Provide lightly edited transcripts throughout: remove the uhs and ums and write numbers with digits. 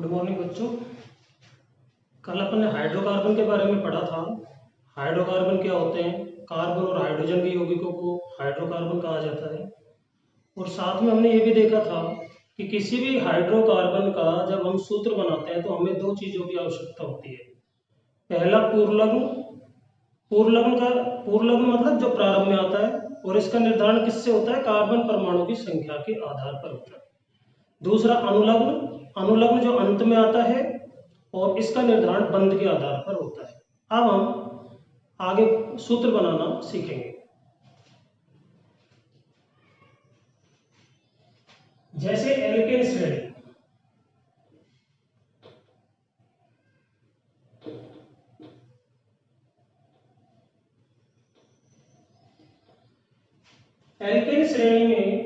Good morning बच्चों। कल अपन ने हाइड्रोकार्बन के बारे में पढ़ा था। हाइड्रोकार्बन क्या होते हैं, कार्बन और हाइड्रोजन के यौगिकों को हाइड्रोकार्बन कहा जाता है। और साथ में हमने ये भी देखा था कि किसी भी हाइड्रोकार्बन का जब हम सूत्र बनाते हैं तो हमें दो चीज़ों की आवश्यकता होती है। पहला पूर्वलग्न, पूर्वलग्न मतलब जो प्रारंभ में आता है, और इसका निर्धारण किससे होता है, कार्बन परमाणु की संख्या के आधार पर होता है। दूसरा अनुलग्न, अनुलग्न जो अंत में आता है और इसका निर्धारण बंध के आधार पर होता है। अब हम आगे सूत्र बनाना सीखेंगे। जैसे एल्केन श्रेणी, एल्केन श्रेणी में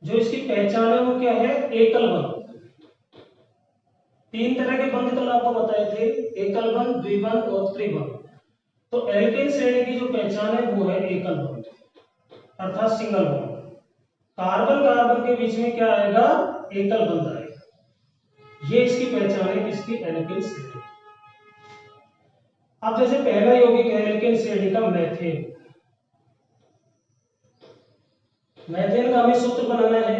जो इसकी पहचान है वो क्या है, एकल बंध। तीन तरह के बंध कल आपको बताए थे, एकल बंध, द्विबंध और त्रिबंध। तो एल्केन श्रेणी की जो पहचान है वो है एकल बंध अर्थात सिंगल बंध। कार्बन कार्बन के बीच में क्या आएगा, एकल बंध आएगा। ये इसकी पहचान है किसकी, एल्केन श्रेणी। अब जैसे पहला यौगिक है एल्केन श्रेणी का मेथेन। मेथेन का हमें सूत्र बनाना है,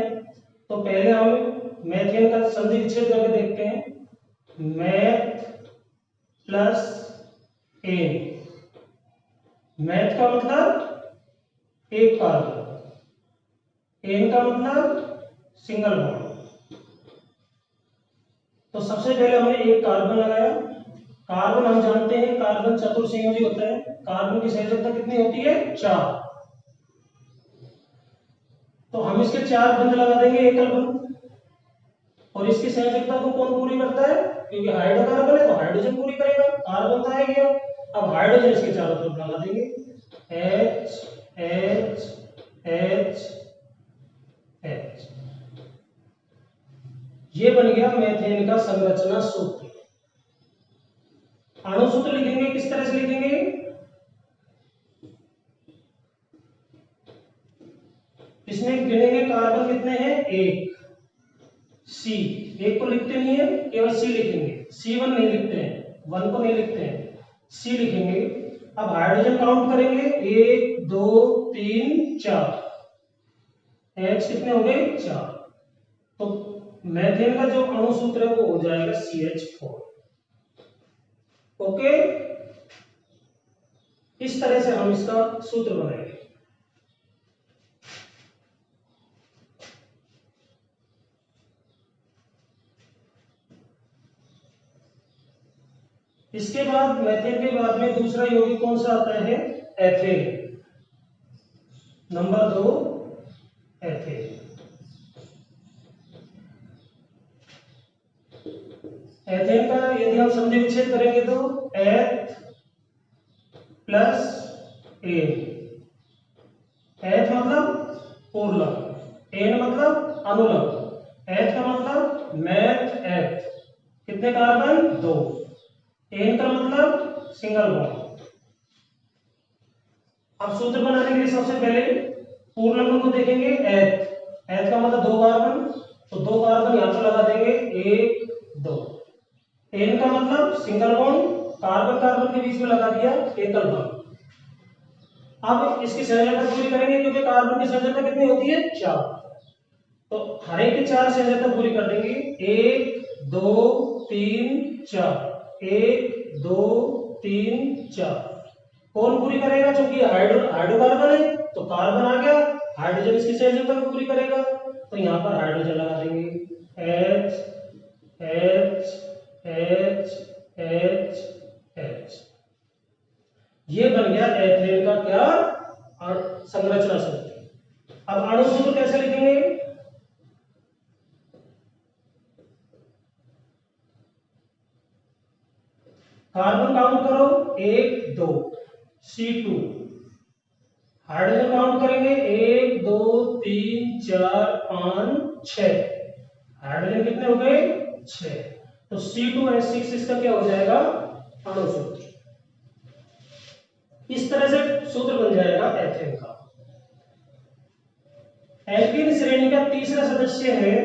तो पहले हम मेथेन का संधि विच्छेद करके देखते हैं। मैथ प्लस एन, मैथ का मतलब एक कार्बन, एन का मतलब सिंगल बॉन्ड। तो सबसे पहले हमने एक कार्बन लगाया। कार्बन हम जानते हैं कार्बन चतुर्संयोजी होता है। कार्बन की संयोजकता कितनी होती है, 4। तो हम इसके 4 बंध लगा देंगे, एकल बंध। और इसकी संयोजकता को कौन पूरी करता है, क्योंकि हाइड्रोकार्बन है तो हाइड्रोजन पूरी करेगा, कार्बन तो आ गया। अब हाइड्रोजन इसके चारों तरफ लगा देंगे, H H H H। ये बन गया मेथेन का संरचना सूत्र। अणु सूत्र लिखेंगे, किस तरह से लिखेंगे, इसमें गिनेंगे कार्बन कितने हैं, 1। सी, एक को लिखते नहीं है, केवल सी लिखेंगे। C1 नहीं लिखते हैं, 1 को नहीं लिखते हैं, सी लिखेंगे। अब हाइड्रोजन काउंट करेंगे, 1 2 3 4। H कितने हो गए, 4। तो मेथेन का जो अणु सूत्र है वो हो जाएगा CH4। ओके, इस तरह से हम इसका सूत्र बनाएंगे। इसके बाद मेथेन के बाद में दूसरा यौगिक कौन सा आता है, एथेन। Number 2 ethane. एथेन का यदि हम संधि विच्छेद करेंगे तो एथ प्लस एन। एथ मतलब पूर्वलग्न, एन मतलब अनुलग्न। एथ का मतलब मैथ एथ, कितने कार्बन, 2। एन का मतलब सिंगल बॉन्ड। अब सूत्र बनाने के लिए सबसे पहले पूर्वलग्न को देखेंगे, एथ। एथ का मतलब 2 कार्बन, तो 2 कार्बन यहां पर लगा देंगे, 1 2। एन का मतलब सिंगल बॉन्ड, कार्बन कार्बन के बीच में लगा दिया, एकल बॉन्ड। अब इसकी संयोजकता पूरी करेंगे, क्योंकि कार्बन की संयोजकता कितनी होती है, 4। तो हर एक की 4 संयोजकता पूरी कर देंगे, 1 2 3 4, 1 2 3 4। कौन पूरी करेगा, क्योंकि हाइड्रोकार्बन है तो कार्बन आ गया, हाइड्रोजन इसकी संयोजकता को पूरी करेगा, तो यहां पर हाइड्रोजन लगा देंगे, H H H H H। ये बन गया एथेन का क्या, संरचना सूत्र। अब अणु सूत्र कैसे लिखेंगे, कार्बन काउंट करो, 1 2, C2। हाइड्रोजन काउंट करेंगे, 1 2 3 4 5 6। हाइड्रोजन कितने हो गए, 6। तो C2H6 इसका क्या हो जाएगा, अणु सूत्र। इस तरह से सूत्र बन जाएगा एथेन का। एल्कीन श्रेणी का तीसरा सदस्य है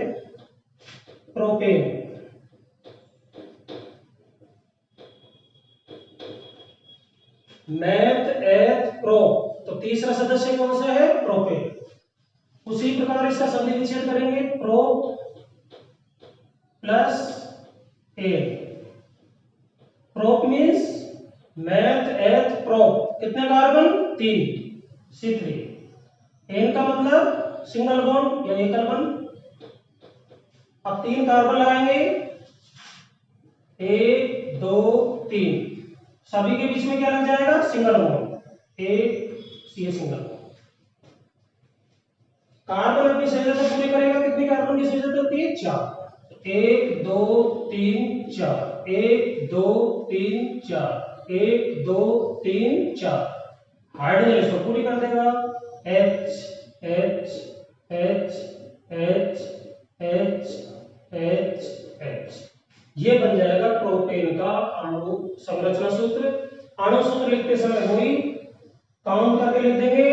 प्रोपेन। मैथ एथ प्रो, तो तीसरा सदस्य कौन सा है? प्रोपेन। उसी प्रकार इसका संधि विच्छेद करेंगे, pro plus ane. Prop means meth eth prop, कितने कार्बन? 3, C3। एन का मतलब सिंगल बॉन्ड या एकल बॉन्ड। अब 3 कार्बन लगाएंगे, 1 2 3, सभी के बीच में क्या लग जाएगा? सिंगल बॉन्ड, ये सिंगल बॉन्ड। कार्बन अपनी संयोजकता पूरी करेगा, कितनी कार्बन की संयोजकता होती है? 4। 1 2 3 4, 1 2 3 4, 1 2 3 4। हाइड्रोजन इसको पूरी कर देगा, H H H H H H H। ये बन जाएगा प्रोपेन का अणु संरचना सूत्र। अणु सूत्र लिखते समय वही काउंट करके लिख देंगे।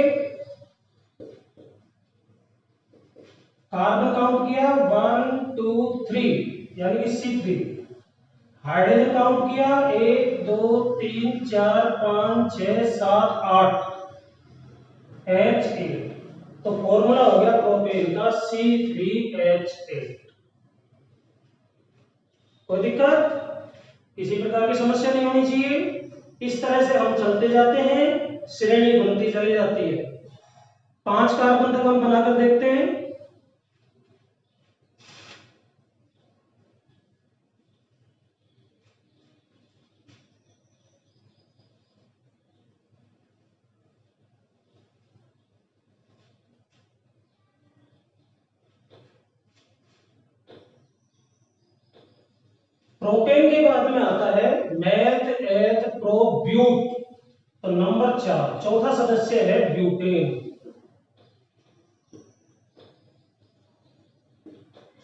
कार्बन काउंट किया 1 2 3 यानी कि C3। हाइड्रोजन काउंट किया 1 2 3 4 5 6 7 8, H8। तो फॉर्मूला हो गया प्रोपेन का C3H8। कोई दिक्कत? किसी प्रकार की समस्या नहीं होनी चाहिए। इस तरह से हम चलते जाते हैं, श्रेणी बनती चली जाती है। 5 कार्बन तक हम बनाकर देखते हैं। प्रोपेन के बाद में आता है मैथ एथ प्रो ब्यूट। तो नंबर 4, चौथा सदस्य है ब्यूटेन।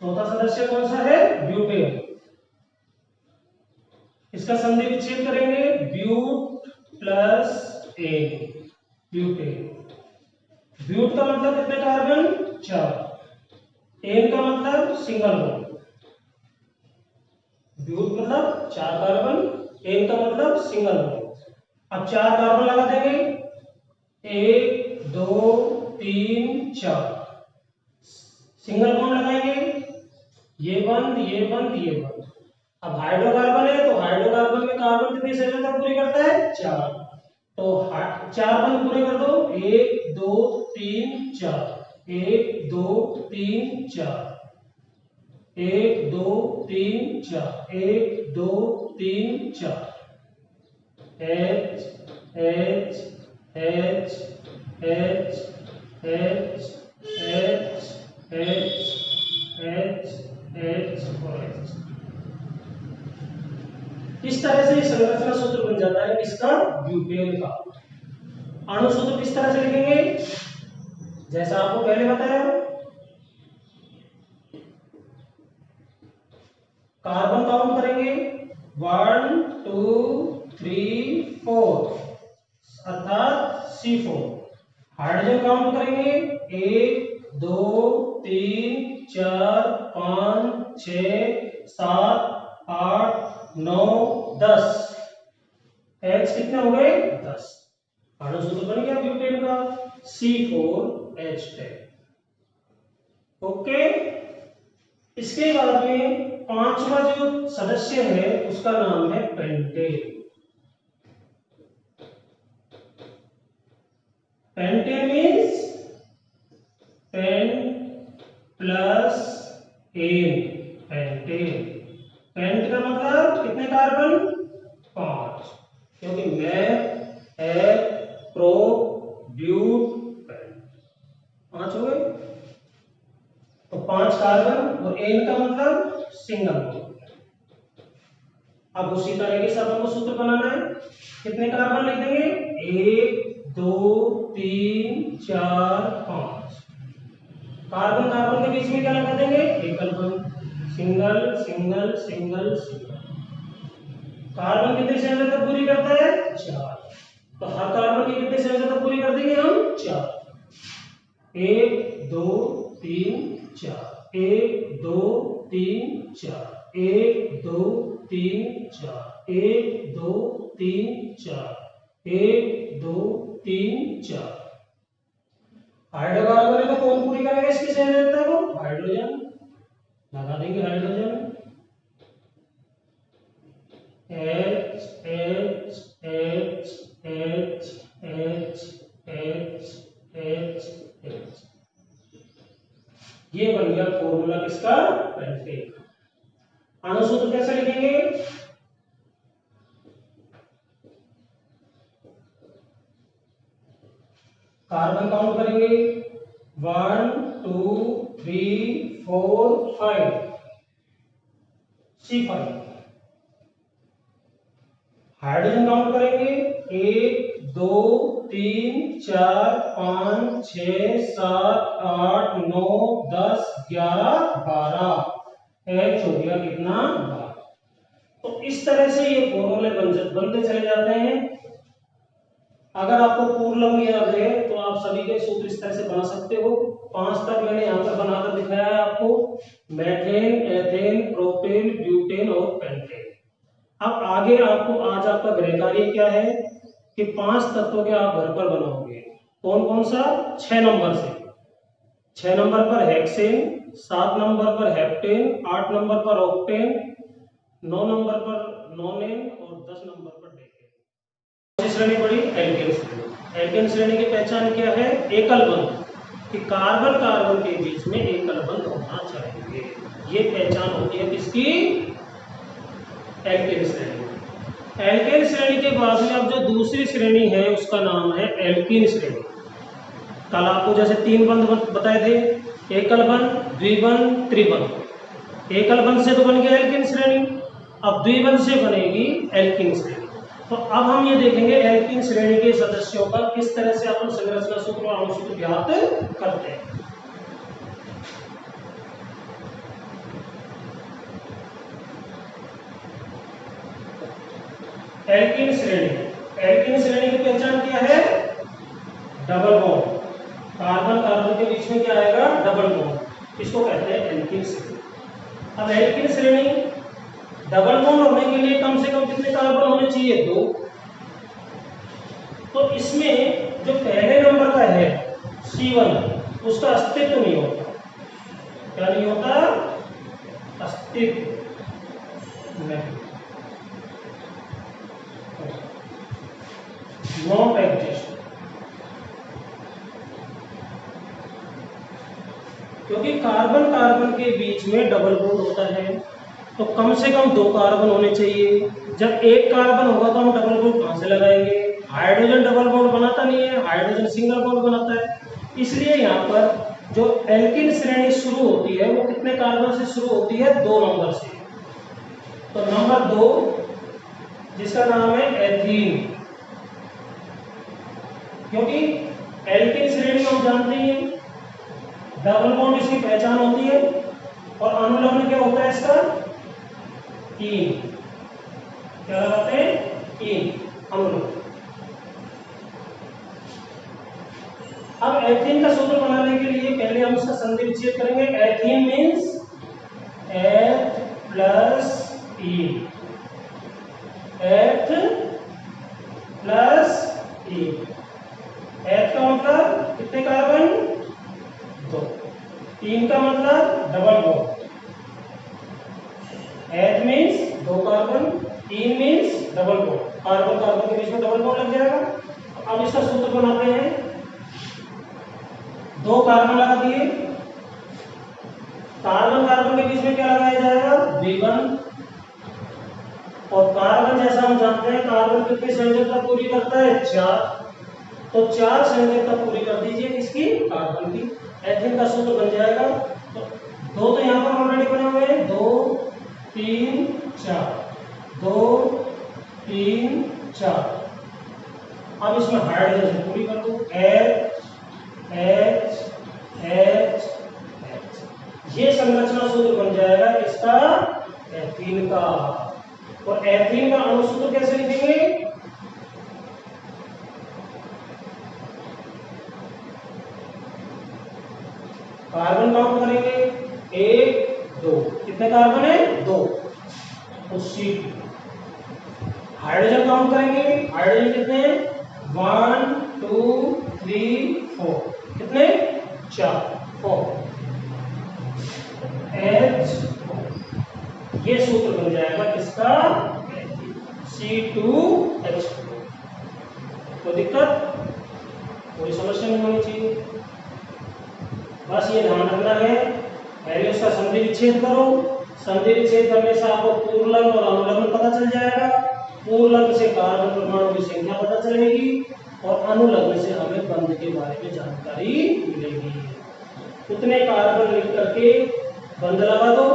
चौथा सदस्य कौन सा है? ब्यूटेन। इसका संधि विच्छेद करेंगे, but plus ane, butane. But का मतलब कितने कार्बन? 4। एन का मतलब सिंगल बॉन्ड। ब्यूट मतलब 4 कार्बन, एन का मतलब सिंगल बॉन्ड। अब 4 कार्बन लगा देंगे, 1 2 3 4, सिंगल बॉन्ड लगाएंगे, ये बंद ये बंद ये बंद। अब हाइड्रोकार्बन है तो हाइड्रोकार्बन में कार्बन कितनी संयोजकता पूरी करता है? 4। तो 4 बंद पूरे कर दो, 1 2 3 4, 1 2 3 4, 1 2 3 4, 1 2 3 4, H H H H H H H H H और H। इस तरह से संरचना सूत्र बन जाता है इसका, ब्यूटेन का। अणु सूत्र किस तरह से लिखेंगे? जैसा आपको पहले बताया, कार्बन काउंट करेंगे 1 2 3 4 अर्थात C4। हाइड्रोजन काउंट करेंगे 1 2 3 4 5 6 7 8 9 10, H कितने हो गए? 10। अणु सूत्र बन गया ब्यूटेन का, C4H10। ओके। इसके बाद में 5वां जो सदस्य है उसका नाम है pentane. Pentane means pen plus ane, pentane. Pent का मतलब कितने कार्बन? 5, क्योंकि मैथ एथ प्रो ब्यूट पेंट 5 हो गए। तो 5 कार्बन और एन का मतलब सिंगल बॉन्ड। अब उसी तरीके से अपन को सूत्र बनाना है। कितने कार्बन लिख देंगे? 1 2 3 4 5। कार्बन कार्बन के बीच में क्या लगा देंगे? एकल bond, single single single single. Carbon कितने संयोजकता पूरी करता है? 4। तो हर कार्बन की कितने संयोजकता पूरी कर देंगे हम? 4। 1 2 3 4, 1 2 3 4, 1 2 3 4, 1 2 3 4, 1 2 3 4। हाइड्रोकार्बन है तो कौन पूरी करेगा इसकी संयोजकता को? हाइड्रोजन। लगा देंगे hydrogen, H H H H H H H H। ये बन गया फॉर्मूला किसका? पेंटेन। अणुसूत्र कैसे लिखेंगे? कार्बन काउंट करेंगे 1 2 3 4 5 C5। हाइड्रोजन काउंट करेंगे 1 2 3 4 5 6 7 8 9 10 11 12। H हो गया कितना? 12। तो इस तरह से ये फॉर्मूले बनते चले जाते हैं। अगर आपको पूर्ण लंब याद है तो आप सभी के सूत्र इस तरह से बना सकते हो। 5 तक मैंने यहाँ पर बनाकर दिखाया है आपको, मेथेन, एथेन, प्रोपेन, ब्यूटेन और पेंटेन। अब आगे आपको आज आपका गृह कार्य क्या है कि 5 तत्वों के आप घर पर बनाओगे। कौन कौन सा? 6 नंबर से। 6 नंबर पर हेक्सेन, 7 नंबर पर हेप्टेन, 8 नंबर पर ऑक्टेन, 9 नंबर पर नोनेन और 10 नंबर पर डेकेन। श्रेणी पड़ी एल्केन श्रेणी। एल्केन श्रेणी की पहचान क्या है? एकल बंध, कि कार्बन कार्बन के बीच में एकल बंध होना चाहिए। ये पहचान होती है किसकी? एल्केन श्रेणी। एल्केन श्रेणी के बाद में अब जो दूसरी श्रेणी है उसका नाम है एल्कीन श्रेणी। कल आपको जैसे 3 बंध बताए थे, एकल बंध, द्विबंध, त्रिबंध। एकल बंध से तो बन गया एल्कीन श्रेणी, अब द्विबंध से बनेगी एल्कीन श्रेणी। तो अब हम ये देखेंगे एल्कीन श्रेणी के सदस्यों का किस तरह से अपन संरचना सूत्र और अणुसूत्र ज्ञात करते हैं। एल्कीन श्रेणी। एल्कीन श्रेणी की पहचान क्या है? Double bond. कार्बन कार्बन के बीच में क्या आएगा? Double bond. इसको कहते हैं एल्कीन श्रेणी। अब एल्कीन श्रेणी डबल बॉन्ड होने के लिए कम से कम कितने कार्बन होने चाहिए? 2। तो इसमें जो पहले नंबर का है C1 उसका अस्तित्व नहीं होता। क्या नहीं होता? अस्तित्व नहीं, नॉट एग्जिस्ट। क्योंकि कार्बन कार्बन के बीच में डबल बॉन्ड होता है तो कम से कम 2 कार्बन होने चाहिए। जब एक कार्बन होगा तो हम डबल बॉन्ड कहां से लगाएंगे? हाइड्रोजन डबल बॉन्ड बनाता नहीं है, हाइड्रोजन सिंगल बॉन्ड बनाता है। इसलिए यहाँ पर जो एल्कीन श्रेणी शुरू होती है वो कितने कार्बन से शुरू होती है? 2 नंबर से। तो नंबर 2 जिसका नाम है एथीन, क्योंकि एल्कीन श्रेणी हम जानते हैं डबल बॉन्ड इसकी पहचान होती है और अनुलग्न क्या होता है इसका? ईन। क्या लगाते हैं? ईन, अनुलग्न। अब एथीन का सूत्र बनाने के लिए पहले हम इसका संधि विच्छेद करेंगे। एथीन मींस एथ प्लस ईन, एथ प्लस ईन। एथ का मतलब कितने कार्बन? 2। 3 का मतलब डबल बॉन्ड। एथ means 2 carbon, 3 means double bond. Carbon carbon के बीच में डबल बॉन्ड लग जाएगा। अब इसका सूत्र बनाते हैं। 2 कार्बन लगा दिए, कार्बन कार्बन के बीच में क्या लगाया जाएगा? द्विबंध। और कार्बन जैसा हम जानते हैं कार्बन कितनी संयोजकता पूरी करता है? 4। तो 4 संयोजकता पूरी कर दीजिए किसकी? कार्बन की। एथेन का सूत्र बन जाएगा। तो 2 तो यहाँ पर ऑलरेडी बने हुए हैं, 2 3 4, 2 3 4। अब इसमें हाइड्रोजन से पूरी कर दो, H H H H। ये संरचना सूत्र बन जाएगा इसका? एथीन का। और एथीन का अणुसूत्र कैसे लिखेंगे? कार्बन काउंट करेंगे 1 2। कितने कार्बन है? 2। तो C2। हाइड्रोजन काउंट करेंगे, हाइड्रोजन कितने हैं? 1 2 3 4 कितने 4 4 H ये सूत्र बन जाएगा किसका C2H2। कोई दिक्कत कोई समस्या नहीं होनी चाहिए। बस ये ध्यान रखना है पहले उसका संधि विच्छेद करो। संधि विच्छेद करने से आपको पूर्वलग्न और अनुलग्न पता चल जाएगा। पूर्वलग्न से कार्बन परमाणु की संख्या पता चलेगी और अनुलग्न से हमें बंध के बारे में जानकारी मिलेगी। उतने कार्बन लिख करके बंध लगा दो।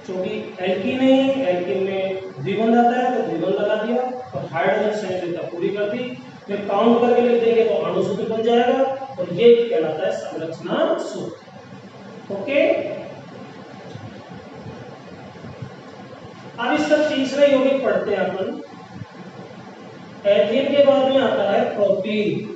क्योंकि एल्कीन है, एल्कीन में द्विबंध आता है तो द्विबंध लगा दिया और हाइड्रोजन संयोजकता पूरी कर दी। फिर काउंट करके लिख देंगे तो अणु सूत्र बन जाएगा और ये कहलाता है संरचना सूत्र। ओके, अब इसका तीसरा यौगिक पढ़ते हैं अपन। एथेन के बाद में आता है प्रोपीन।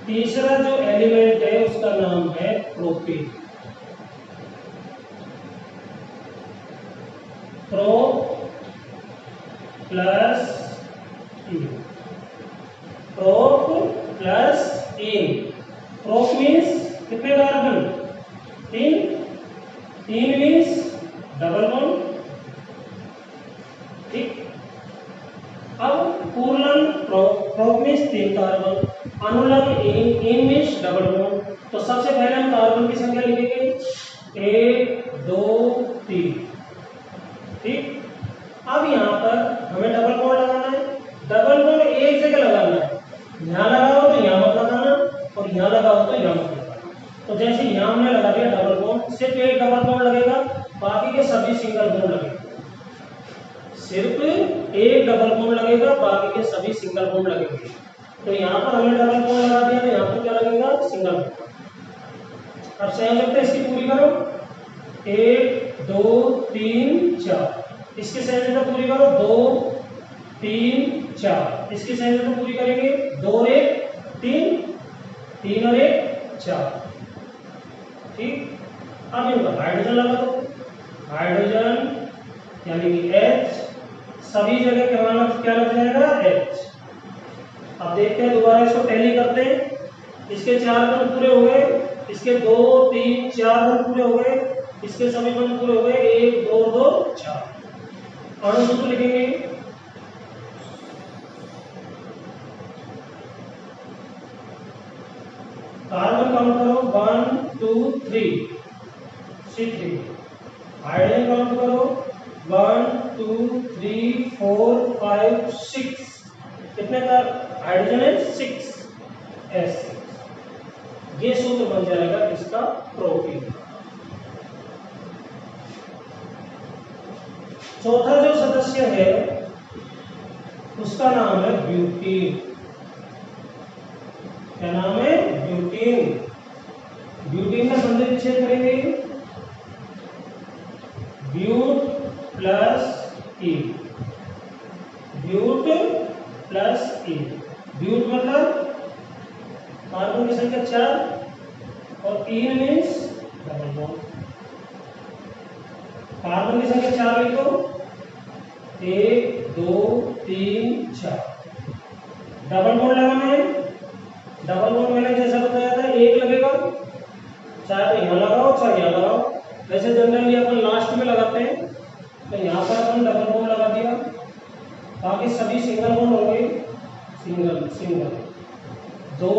तीसरा जो एलिमेंट है उसका नाम है प्रोपीन। प्रो प्लस इन, प्रोप प्लस इन। प्रोप मीन्स कितने कार्बन 3, 3 मीन्स डबल बॉन्ड। ठीक, अब पूर्णन प्रोप मीन्स 3 कार्बन, अनुलग्न इन मीन्स डबल बॉन्ड। तो सबसे पहले हम कार्बन की संख्या लिखेंगे 1 2 3। ठीक, अब यहाँ पर हमें डबल बॉन्ड लगाना है। डबल बॉन्ड एक जगह लगाना है, यहाँ लगाओ तो यहाँ मत लगाना और यहाँ लगाओ तो यहाँ मत लगाना। तो जैसे यहाँ हमने लगा दिया डबल बॉन्ड, सिर्फ एक डबल बॉन्ड लगेगा, बाकी के सभी सिंगल बॉन्ड लगेगा। सिर्फ एक डबल बॉन्ड लगेगा, बाकी के सभी सिंगल बॉन्ड लगेंगे। तो यहाँ पर हमने डबल बॉन्ड लगा दिया तो यहाँ पर क्या लगेगा सिंगल बॉन्ड। अब संयोजकता इसकी पूरी करो 1 2 3 4। इसकी संयोजकता पूरी करो 2 3 4। इसकी संयोजकता पूरी करेंगे 2 और 1 3, 3 और 1 4। ठीक, अब इनका हाइड्रोजन लगा दो। हाइड्रोजन यानी कि H, सभी जगह क्या लग जाएगा H। अब देखते हैं दोबारा इसको टैली करते हैं। इसके 4 बंध पूरे हो गए, इसके 2 3 4 बंध पूरे हो गए, इसके सभी बंध पूरे हो गए 1 2 2 4। अणु सूत्र लिखेंगे कार्बन काउंट करो 1 2 3 C3। हाइड्रोजन काउंट करो 1 2 3 4 5 6। कितने का हाइड्रोजन है 6 S। ये सूत्र बन जाएगा इसका प्रोपीन। चौथा जो सदस्य है उसका नाम है ब्यूटीन। क्या नाम है ब्यूटीन। ब्यूटीन का संधि विच्छेद करेंगे ब्यूट प्लस ई। ब्यूट प्लस ई। ब्यूट मतलब कार्बन की संख्या 4 और इन मीन्स डबल बॉन्ड। कार्बन की संख्या 4 लिखो 1 2 3 4। डबल बॉन्ड लगाना है। डबल बॉन्ड मैंने जैसा बताया था एक लगेगा, चाहे तो यहाँ लगाओ चाहे यहाँ लगाओ। वैसे जनरली अपन लास्ट में लगाते हैं तो यहाँ पर अपन डबल बॉन्ड लगा दिया, बाकी सभी सिंगल बॉन्ड होंगे। Single single 2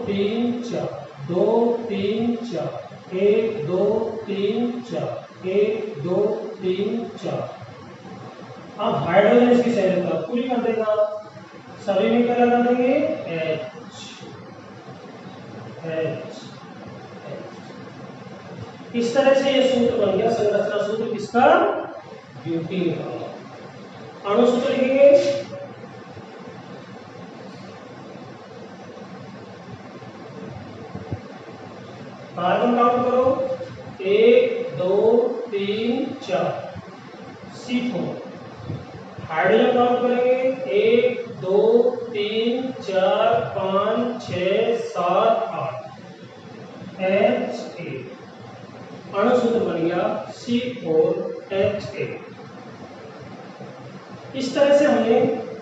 3 4 2 3 4 1 2 3 4 1 2 3 4। अब हाइड्रोजन इसकी संयोजकता पूरी कर देगा। सभी में क्या लगा देंगे H H। इस तरह से ये सूत्र बन गया संरचना सूत्र किसका ब्यूटीन का। अणु सूत्र लिखेंगे कार्बन काउंट करो 1 2 3 4 C4। हाइड्रोजन काउंट करेंगे 1 2 3 4 5 6 7 8 H8। अणुसूत्र बन गया C4H8। इस तरह से हमने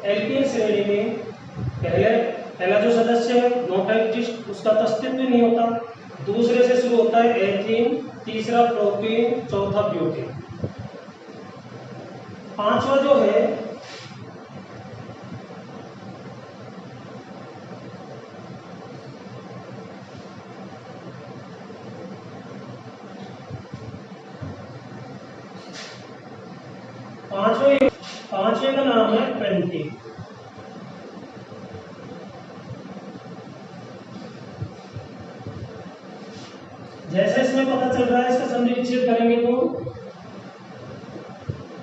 एल्केन श्रेणी में पहला जो सदस्य है नॉट एग्जिस्ट, उसका अस्तित्व नहीं होता। दूसरे से शुरू होता है एथीन, तीसरा प्रोपेन, चौथा ब्यूटेन। पांचवा जो है पांचवे का नाम है पेंटीन। जैसे इसमें पता चल रहा है, इसका संधि विच्छेद करेंगे तो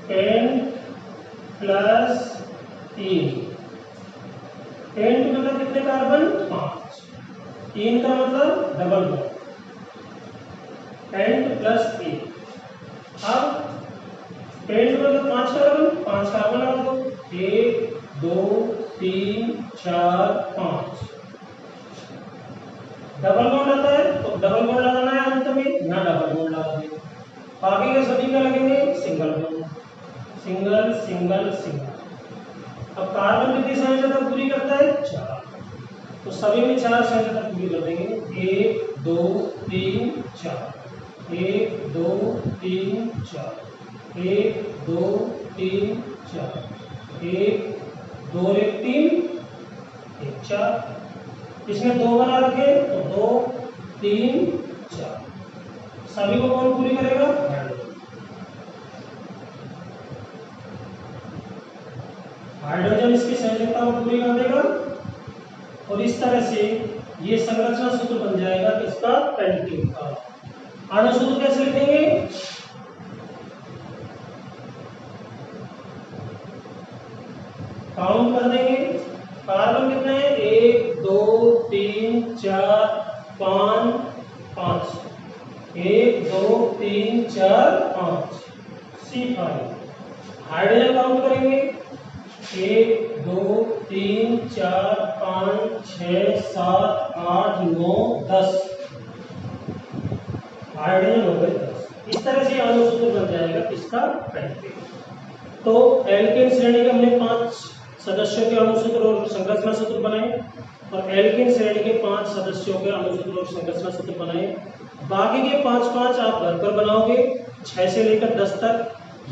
पेंट प्लस 3। पेंट मतलब कितने कार्बन? 5। 3 का मतलब डबल बॉन्ड, पेंट प्लस 3। अब पेंट मतलब 5 कार्बन लगा दो। 1 2 3 4 5। डबल बॉन्ड आता है तो डबल बॉन्ड लगाना है अंत में, ना डबल बॉन्ड लगा देंगे। बाकी के सभी का लगेंगे single bond, single single single. अब कार्बन कितनी संयोजकता पूरी करता है? 4। तो सभी में 4 संयोजकता पूरी कर देंगे। 1 2 3 4, 1 2 3 4, 1 2 3 4, 1 2 1 3 1 4। इसमें 2 बना रखे तो 2 3 4। सभी को कौन पूरी करेगा? हाइड्रोजन इसकी संयोजकता को पूरी कर देगा। और इस तरह से ये संरचना सूत्र बन जाएगा किसका? पेंटीन का। अणु सूत्र कैसे लिखेंगे? काउंट कर देंगे। कार्बन कितने हैं? 1 2 3 4 5 5। 1 2 3 4 5 C5। हाइड्रोजन काउंट करेंगे। 1 2 3 4 5 6 7 8 9 10। हाइड्रोजन हो गए 10। इस तरह से अणु सूत्र बन जाएगा किसका? पेंटीन। तो एल्केन श्रेणी के हमने 5 सदस्यों के अणुसूत्र और संरचना सूत्र बनाए, और एल्केन श्रेणी के 5 सदस्यों के अणुसूत्र और संरचना सूत्र बनाए। बाकी के 5 आप घर पर बनाओगे, 6 से लेकर 10 तक।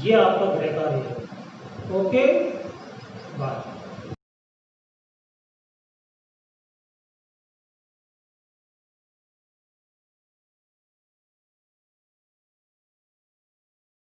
ये आपका गृह कार्य है। Okay, bye.